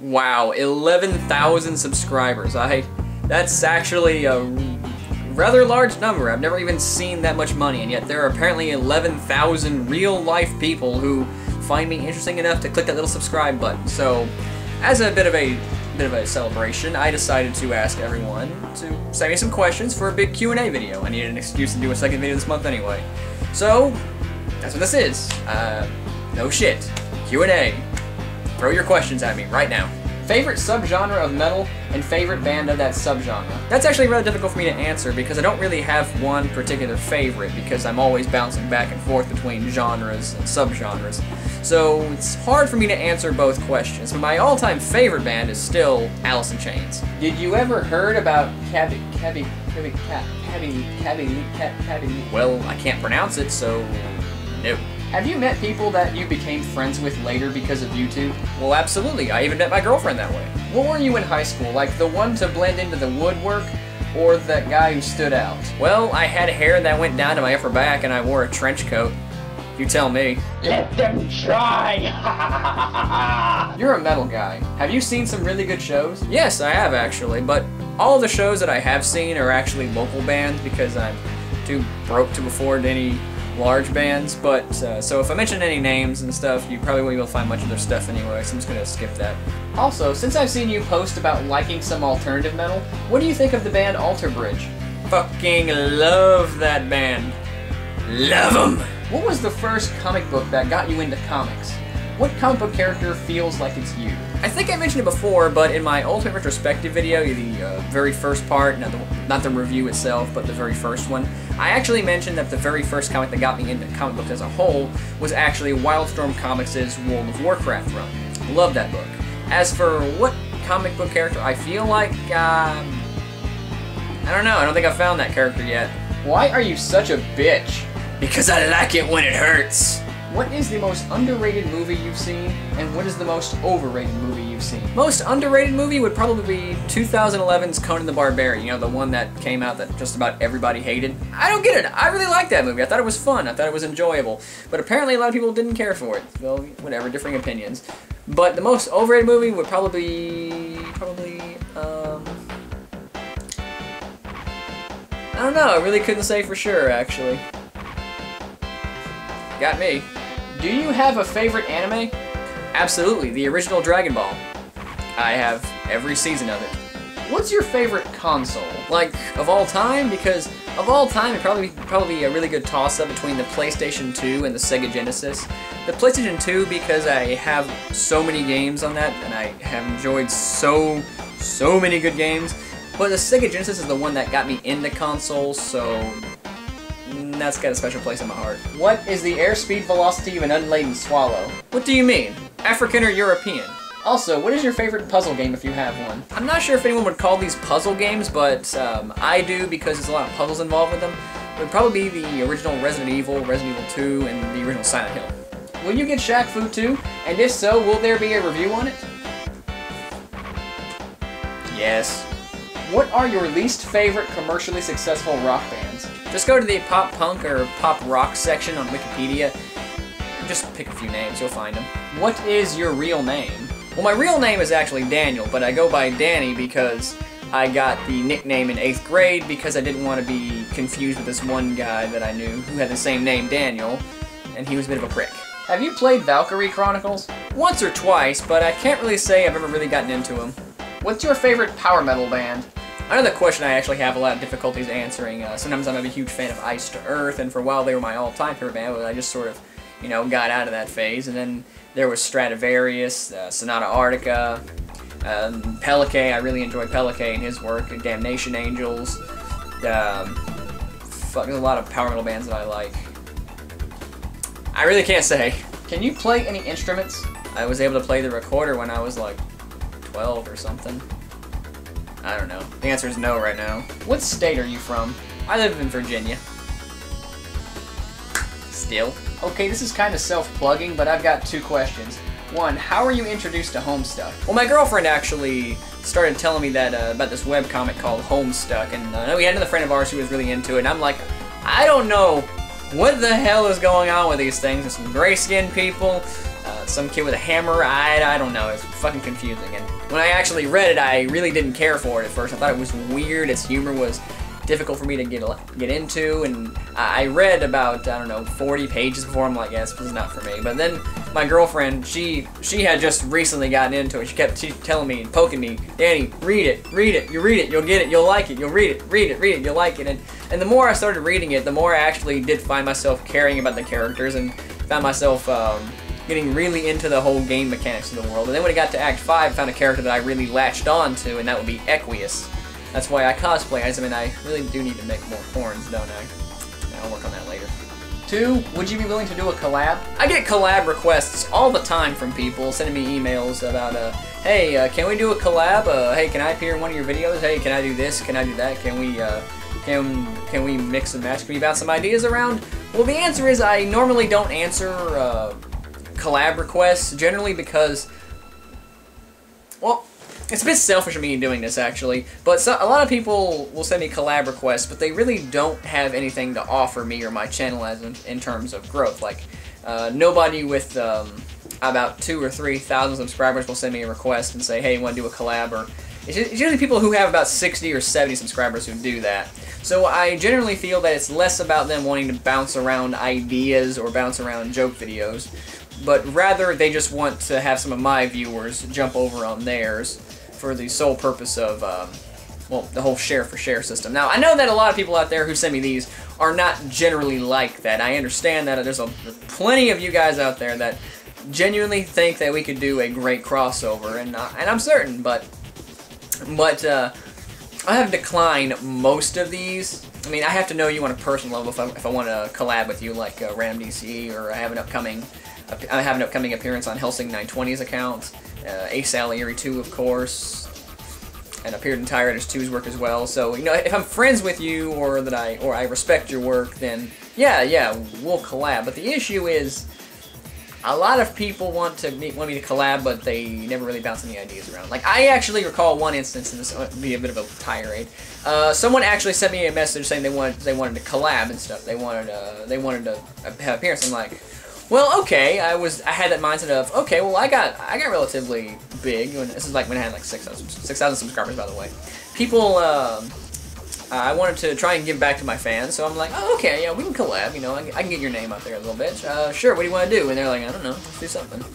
Wow, 11,000 subscribers. That's actually a rather large number. I've never even seen that much money, and yet there are apparently 11,000 real-life people who find me interesting enough to click that little subscribe button. So, as a bit of a celebration, I decided to ask everyone to send me some questions for a big Q and A video. I needed an excuse to do a second video this month anyway. So, that's what this is. No shit. Q and A. Throw your questions at me right now. Favorite subgenre of metal and favorite band of that subgenre? That's actually rather difficult for me to answer because I don't really have one particular favorite because I'm always bouncing back and forth between genres and subgenres. So it's hard for me to answer both questions, but my all-time favorite band is still Alice in Chains. Did you ever heard about well, I can't pronounce it, so no. Have you met people that you became friends with later because of YouTube? Well, absolutely. I even met my girlfriend that way. What were you in high school? Like the one to blend into the woodwork, or that guy who stood out? Well, I had hair that went down to my upper back and I wore a trench coat. You tell me. Let them try! You're a metal guy. Have you seen some really good shows? Yes, I have actually, but all of the shows that I have seen are actually local bands because I'm too broke to afford any large bands, but so if I mention any names and stuff, you probably won't be able to find much of their stuff anyway, so I'm just gonna skip that. Also, since I've seen you post about liking some alternative metal, what do you think of the band Alter Bridge? Fucking love that band. Love them! What was the first comic book that got you into comics? What comic book character feels like it's you? I think I mentioned it before, but in my Ultimate Retrospective video, the very first part, not the review itself, but the very first one, I actually mentioned that the very first comic that got me into comic books as a whole was actually Wildstorm Comics' World of Warcraft run. Love that book. As for what comic book character I feel like, I don't know, I don't think I've found that character yet. Why are you such a bitch? Because I like it when it hurts. What is the most underrated movie you've seen, and what is the most overrated movie you've seen? Most underrated movie would probably be 2011's Conan the Barbarian, you know, the one that came out that just about everybody hated. I don't get it. I really liked that movie. I thought it was fun. I thought it was enjoyable. But apparently a lot of people didn't care for it. Well, whatever, differing opinions. But the most overrated movie would probably, I don't know. I really couldn't say for sure, actually. Got me. Do you have a favorite anime? Absolutely, the original Dragon Ball. I have every season of it. What's your favorite console? Like, of all time? Because of all time, it'd probably be a really good toss-up between the PlayStation 2 and the Sega Genesis. The PlayStation 2 because I have so many games on that, and I have enjoyed so many good games. But the Sega Genesis is the one that got me into consoles, so that's got a special place in my heart. What is the airspeed velocity of an unladen swallow? What do you mean? African or European? Also, what is your favorite puzzle game if you have one? I'm not sure if anyone would call these puzzle games, but I do because there's a lot of puzzles involved with them. It would probably be the original Resident Evil 2, and the original Silent Hill. Will you get Shaq Fu 2? And if so, will there be a review on it? Yes. What are your least favorite commercially successful rock bands? Just go to the pop punk or pop rock section on Wikipedia. Just pick a few names, you'll find them. What is your real name? Well, my real name is actually Daniel, but I go by Danny because I got the nickname in 8th grade because I didn't want to be confused with this one guy that I knew who had the same name, Daniel, and he was a bit of a prick. Have you played Valkyrie Chronicles? Once or twice, but I can't really say I've ever really gotten into them. What's your favorite power metal band? Another question I actually have a lot of difficulties answering. Sometimes I'm a huge fan of Ice to Earth, and for a while they were my all-time favorite band, but I just sort of, you know, got out of that phase. And then there was Stratovarius, Sonata Arctica, Pelike. I really enjoyed Pelike and his work, and Damnation Angels. Fuck, there's a lot of power metal bands that I like. I really can't say. Can you play any instruments? I was able to play the recorder when I was like 12 or something. I don't know. The answer is no right now. What state are you from? I live in Virginia. Still. Okay, this is kind of self-plugging, but I've got two questions. One, how were you introduced to Homestuck? Well, my girlfriend actually started telling me that about this webcomic called Homestuck, and we had another friend of ours who was really into it, and I'm like, I don't know what the hell is going on with these things. There's some gray-skinned people, some kid with a hammer. I don't know. It's fucking confusing. And when I actually read it, I really didn't care for it at first. I thought it was weird. Its humor was difficult for me to get into, and I read about, I don't know, 40 pages before I'm like, yeah, this is not for me. But then my girlfriend, she had just recently gotten into it. She kept telling me and poking me, Danny, read it, you read it, you'll get it, you'll like it, you'll read it, you'll like it. And the more I started reading it, the more I actually did find myself caring about the characters and found myself getting really into the whole game mechanics of the world. And then when it got to Act 5, I found a character that I really latched on to, and that would be Equius. That's why I cosplay as him, and I really do need to make more horns, don't I? I'll work on that later. 2, would you be willing to do a collab? I get collab requests all the time from people sending me emails about, hey, can we do a collab? Hey, can I appear in one of your videos? Hey, can I do this? Can I do that? Can we mix and match? Can we bounce some ideas around? Well, the answer is I normally don't answer collab requests, generally because, well, it's a bit selfish of me doing this, actually, but a lot of people will send me collab requests, but they really don't have anything to offer me or my channel as in terms of growth. Like, nobody with about 2,000 or 3,000 subscribers will send me a request and say, hey, you want to do a collab? Or it's usually people who have about 60 or 70 subscribers who do that. So I generally feel that it's less about them wanting to bounce around ideas or bounce around joke videos, but rather they just want to have some of my viewers jump over on theirs for the sole purpose of, well, the whole share-for-share system. Now, I know that a lot of people out there who send me these are not generally like that. I understand that there's plenty of you guys out there that genuinely think that we could do a great crossover, and I'm certain, but I have declined most of these. I mean, I have to know you on a personal level if I want to collab with you, like Random DCE, or I have an upcoming appearance on Helsing 920's account. Ace Sally 2, of course, and appeared in Tire Editors 2's work as well. So, you know, if I'm friends with you or I respect your work, then yeah, we'll collab. But the issue is, a lot of people want me to collab, but they never really bounce any ideas around. Like, I actually recall one instance, and this would be a bit of a tirade. Someone actually sent me a message saying they wanted to collab and stuff. They wanted to have appearance. I'm like, well, okay. I had that mindset of, okay, well, I got relatively big. This is like when I had like 6,000 subscribers, by the way. People, I wanted to try and give back to my fans, so I'm like, oh, okay, yeah, we can collab. You know, I can get your name out there a little bit. Sure. What do you want to do? And they're like, I don't know, let's do something.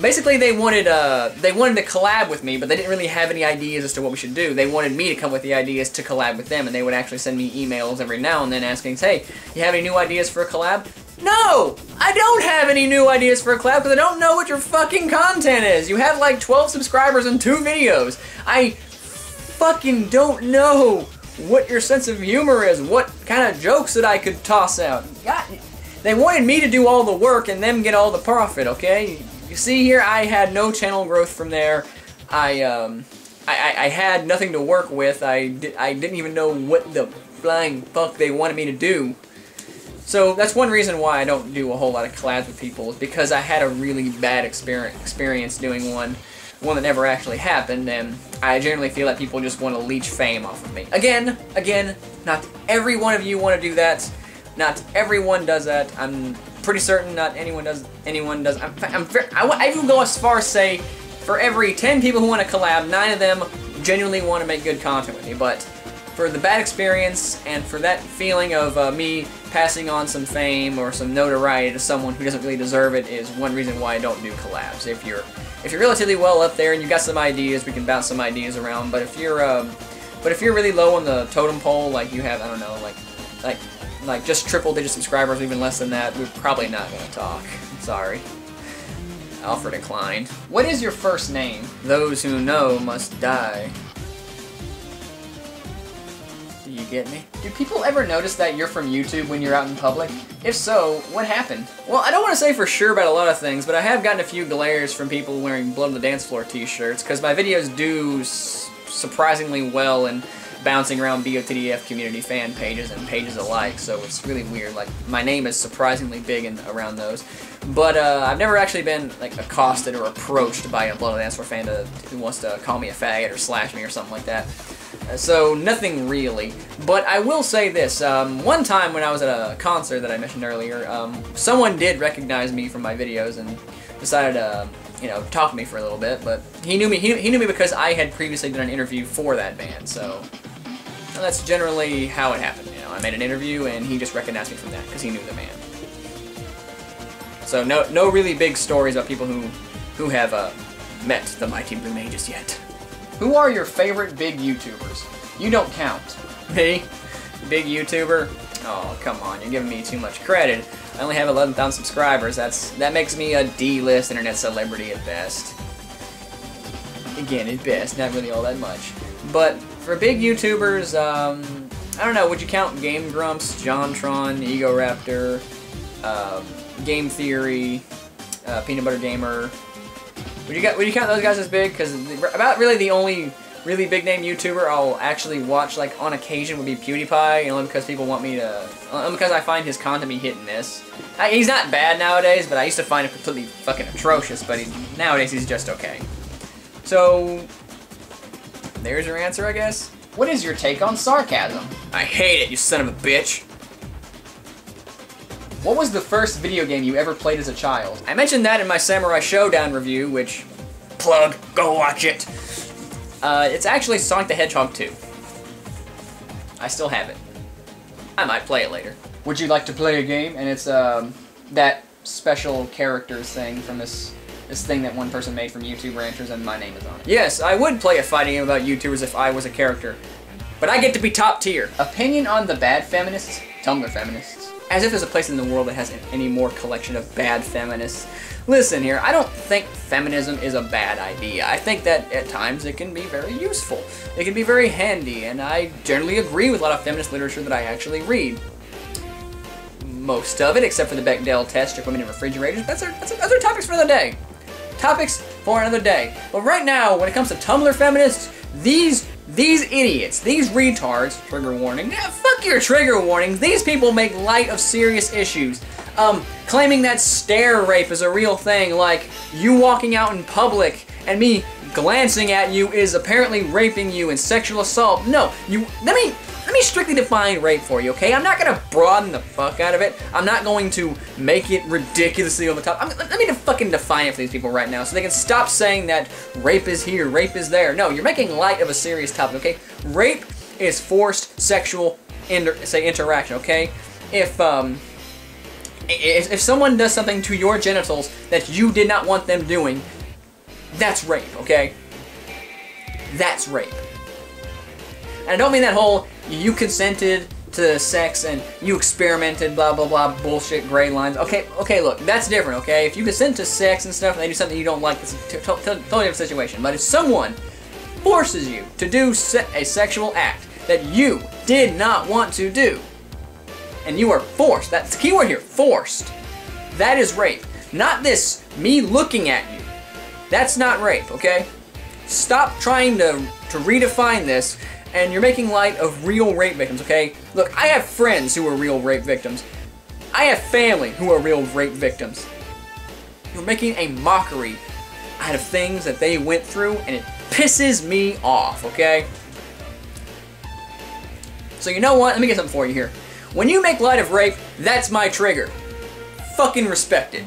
Basically, they wanted to collab with me, but they didn't really have any ideas as to what we should do. They wanted me to come with the ideas to collab with them, and they would actually send me emails every now and then asking, hey, you have any new ideas for a collab? No! I don't have any new ideas for a collab because I don't know what your fucking content is. You have like 12 subscribers and 2 videos. I fucking don't know what your sense of humor is, what kind of jokes that I could toss out. God, they wanted me to do all the work and them get all the profit, okay? You see here, I had no channel growth from there. I had nothing to work with. I didn't even know what the flying fuck they wanted me to do. So that's one reason why I don't do a whole lot of collabs with people, is because I had a really bad experience doing one that never actually happened, and I generally feel that people just want to leech fame off of me. Again, not every one of you want to do that. Not everyone does that. I'm pretty certain not anyone does. I even go as far as say, for every 10 people who want to collab, 9 of them genuinely want to make good content with me. But for the bad experience and for that feeling of me passing on some fame or some notoriety to someone who doesn't really deserve it is one reason why I don't do collabs. If you're relatively well up there and you got some ideas, we can bounce some ideas around. But if you're really low on the totem pole, like you have, I don't know, like just triple-digit subscribers, even less than that, we're probably not gonna talk. Sorry. Offer declined. What is your first name? Those who know must die. Do you get me? Do people ever notice that you're from YouTube when you're out in public? If so, what happened? Well, I don't want to say for sure about a lot of things, but I have gotten a few glares from people wearing Blood on the Dance Floor t-shirts, because my videos do surprisingly well in bouncing around BOTDF community fan pages and pages alike, so it's really weird. Like, my name is surprisingly big around those. But I've never actually been like accosted or approached by a Blood on the Dance Floor fan who wants to call me a faggot or slash me or something like that. So nothing really. But I will say this, one time when I was at a concert that I mentioned earlier, someone did recognize me from my videos, and decided to, you know, talk to me for a little bit. But he knew me. He knew me because I had previously done an interview for that band. So that's generally how it happened. You know, I made an interview and he just recognized me from that because he knew the band. So no really big stories about people who have met the Mighty Blue Mages yet. Who are your favorite big YouTubers? You don't count. Me? Big YouTuber? Oh, come on, you're giving me too much credit. I only have 11,000 subscribers. That makes me a D-list internet celebrity at best. Again, at best, not really all that much. But for big YouTubers, I don't know, would you count Game Grumps, JonTron, Egoraptor, Game Theory, Peanut Butter Gamer? Would you count those guys as big? Because about really the only really big name YouTuber I'll actually watch like on occasion would be PewDiePie, only because people want me to, because I find his content be hit and miss. He's not bad nowadays, but I used to find him completely fucking atrocious, but nowadays he's just okay. So, there's your answer, I guess. What is your take on Sarcasm? I hate it, you son of a bitch. What was the first video game you ever played as a child? I mentioned that in my Samurai Showdown review, which, plug, go watch it. It's actually Sonic the Hedgehog 2. I still have it. I might play it later. Would you like to play a game? And it's that special characters thing from this thing that one person made from YouTube Ranchers, and my name is on it. Yes, I would play a fighting game about YouTubers if I was a character. But I get to be top tier. Opinion on the bad feminists? Tumblr feminists. As if there's a place in the world that has any more collection of bad feminists. Listen here, I don't think feminism is a bad idea. I think that at times it can be very useful. It can be very handy, and I generally agree with a lot of feminist literature that I actually read. Most of it, except for the Bechdel test, trick women in refrigerators. Those are topics for another day. Topics for another day. But right now, when it comes to Tumblr feminists, these idiots, these retards, trigger warning, yeah, fuck your trigger warnings, these people make light of serious issues. Claiming that stare rape is a real thing, like you walking out in public and me glancing at you is apparently raping you and sexual assault. No, let me strictly define rape for you, okay? I'm not gonna broaden the fuck out of it. I'm not going to make it ridiculously over the top. Let me fucking define it for these people right now so they can stop saying that rape is here, rape is there. No, you're making light of a serious topic, okay? Rape is forced sexual interaction, okay? If someone does something to your genitals that you did not want them doing, that's rape, okay? That's rape. And I don't mean that whole, you consented to sex and you experimented, blah, blah, blah, bullshit, gray lines. Okay, look, that's different, okay? If you consent to sex and stuff and they do something you don't like, that's a totally different situation. But if someone forces you to do a sexual act that you did not want to do, and you are forced, that's the key word here, forced, that is rape. Not this, me looking at you. That's not rape, okay? Stop trying to redefine this, and you're making light of real rape victims, okay? Look, I have friends who are real rape victims. I have family who are real rape victims. You're making a mockery out of things that they went through, and it pisses me off, okay? So you know what? Let me get something for you here. When you make light of rape, that's my trigger. Fucking respect it.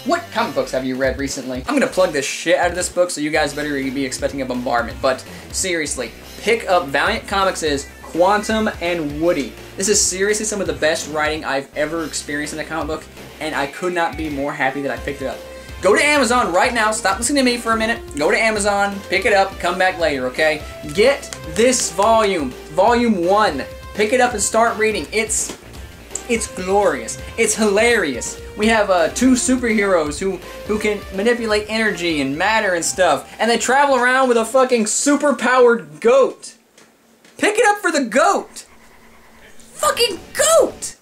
What comic books have you read recently? I'm gonna plug this shit out of this book, so you guys better be expecting a bombardment. But seriously, pick up Valiant Comics' Quantum and Woody. This is seriously some of the best writing I've ever experienced in a comic book, and I could not be more happy that I picked it up. Go to Amazon right now, stop listening to me for a minute, go to Amazon, pick it up, come back later, okay? Get this volume, Volume 1. Pick it up and start reading. It's glorious. It's hilarious. We have two superheroes who can manipulate energy and matter and stuff, and they travel around with a fucking super-powered goat. Pick it up for the goat. Fucking goat!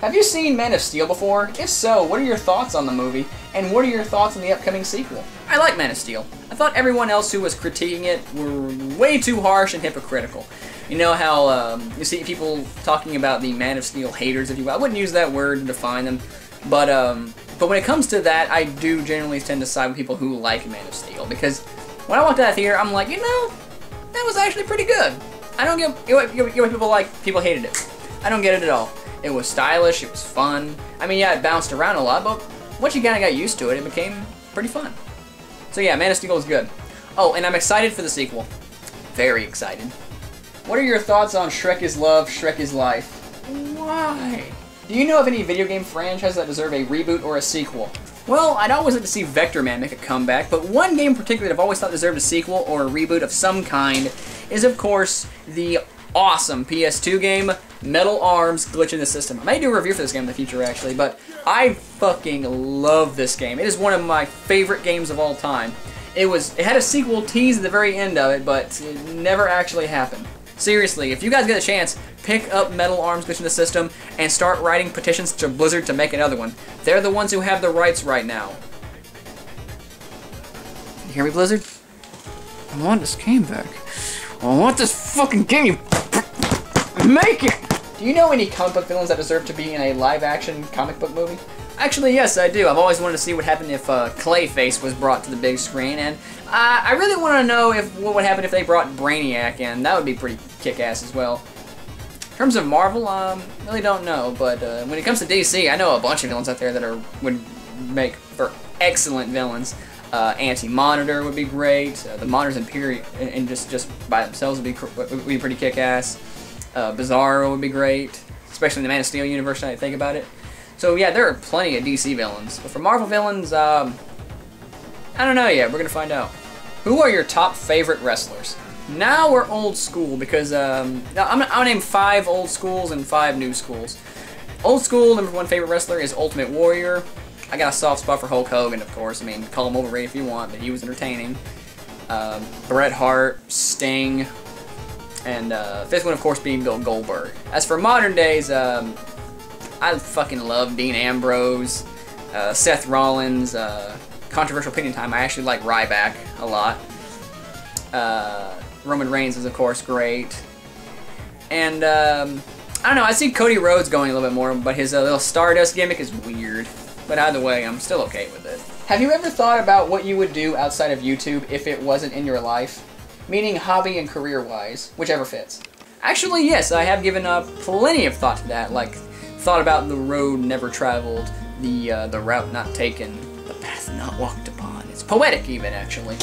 Have you seen Man of Steel before? If so, what are your thoughts on the movie, and what are your thoughts on the upcoming sequel? I like Man of Steel. I thought everyone else who was critiquing it were way too harsh and hypocritical. You know how you see people talking about the Man of Steel haters, if you will. I wouldn't use that word to define them, but when it comes to that, I do generally tend to side with people who like Man of Steel, because when I walked out of the theater, I'm like, you know, that was actually pretty good. I don't get what people like. People hated it. I don't get it at all. It was stylish. It was fun. I mean, yeah, it bounced around a lot, but once you kind of got used to it, it became pretty fun. So yeah, Man of Steel is good. Oh, and I'm excited for the sequel. Very excited. What are your thoughts on Shrek is Love, Shrek is Life? Why? Do you know of any video game franchise that deserve a reboot or a sequel? Well, I'd always like to see Vector Man make a comeback, but one game in particular that I've always thought deserved a sequel or a reboot of some kind is, of course, the awesome PS2 game, Metal Arms Glitch in the System. I may do a review for this game in the future, actually, but I fucking love this game. It is one of my favorite games of all time. It had a sequel teased at the very end of it, but it never actually happened. Seriously, if you guys get a chance, pick up Metal Arms Glitch in the System and start writing petitions to Blizzard to make another one. They're the ones who have the rights right now. You hear me, Blizzard? I want this game back. I want this fucking game. Make it! Do you know any comic book villains that deserve to be in a live-action comic book movie? Actually, yes, I do. I've always wanted to see what happened if Clayface was brought to the big screen, and I really want to know what would happen if they brought Brainiac in. That would be pretty kick-ass as well. In terms of Marvel, really don't know, but when it comes to DC, I know a bunch of villains out there that would make for excellent villains. Anti-Monitor would be great. The Monitors and just by themselves would be pretty kick-ass. Bizarro would be great, especially in the Man of Steel universe, now that I think about it. So yeah, there are plenty of DC villains. But for Marvel villains, I don't know yet. We're going to find out. Who are your top favorite wrestlers? Now we're old school because I'm going to name 5 old schools and 5 new schools. Old school, number 1 favorite wrestler is Ultimate Warrior. I got a soft spot for Hulk Hogan, of course. I mean, call him overrated if you want, but he was entertaining. Bret Hart, Sting, and 5th one, of course, being Bill Goldberg. As for modern days, I fucking love Dean Ambrose, Seth Rollins, controversial opinion time, I actually like Ryback a lot. Roman Reigns is, of course, great. And, I don't know, I see Cody Rhodes going a little bit more, but his little Stardust gimmick is weird. But either way, I'm still okay with it. Have you ever thought about what you would do outside of YouTube if it wasn't in your life? Meaning hobby and career-wise, whichever fits. Actually, yes, I have given plenty of thought to that, like thought about the road never traveled, the route not taken, the path not walked upon. It's poetic even, actually.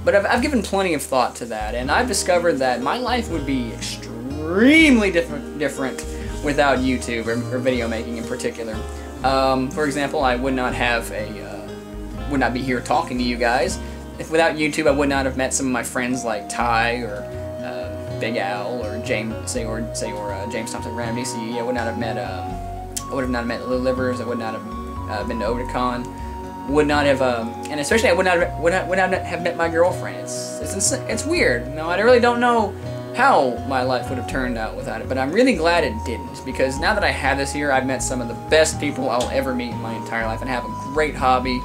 But I've given plenty of thought to that, and I've discovered that my life would be extremely different without YouTube or video making in particular. For example, I would not be here talking to you guys. If without YouTube, I would not have met some of my friends like Ty or Big Al or James, James Thompson Random DCE. I would not have met Little Livers. I would not have been to Otakon. Would not have, and especially I would not have met my girlfriend. It's weird. No, I really don't know how my life would have turned out without it, but I'm really glad it didn't, because now that I have this here, I've met some of the best people I'll ever meet in my entire life and have a great hobby.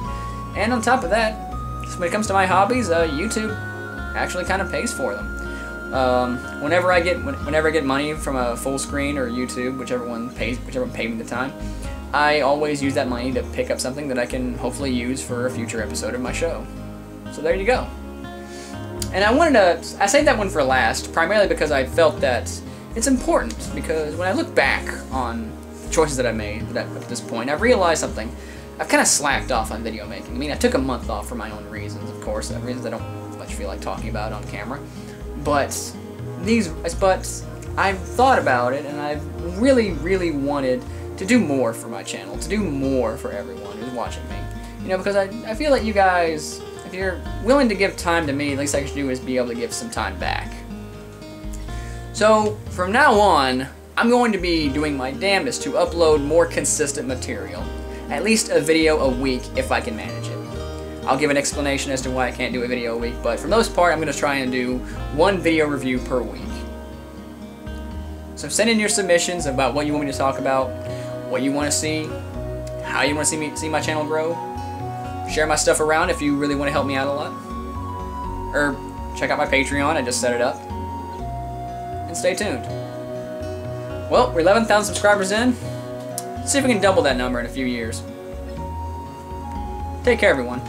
And on top of that, when it comes to my hobbies, YouTube actually kind of pays for them. Whenever I get money from a full screen or YouTube, whichever one paid me the time, I always use that money to pick up something that I can hopefully use for a future episode of my show. So there you go. And I saved that one for last, primarily because I felt that it's important, because when I look back on the choices that I made at this point, I've realized something. I've kind of slacked off on video making. I mean, I took a month off for my own reasons, of course, reasons I don't much feel like talking about on camera. But I've thought about it, and I've really wanted to do more for my channel, to do more for everyone who's watching me. You know, because I feel like you guys, if you're willing to give time to me, the least I can do is be able to give some time back. So, from now on, I'm going to be doing my damnedest to upload more consistent material. At least a video a week if I can manage it. I'll give an explanation as to why I can't do a video a week, but for the most part, I'm going to try and do 1 video review per week. So send in your submissions about what you want me to talk about, what you want to see, how you want to see my channel grow. Share my stuff around if you really want to help me out a lot. Or check out my Patreon, I just set it up. And stay tuned. Well, we're 11,000 subscribers in. Let's see if we can double that number in a few years. Take care, everyone.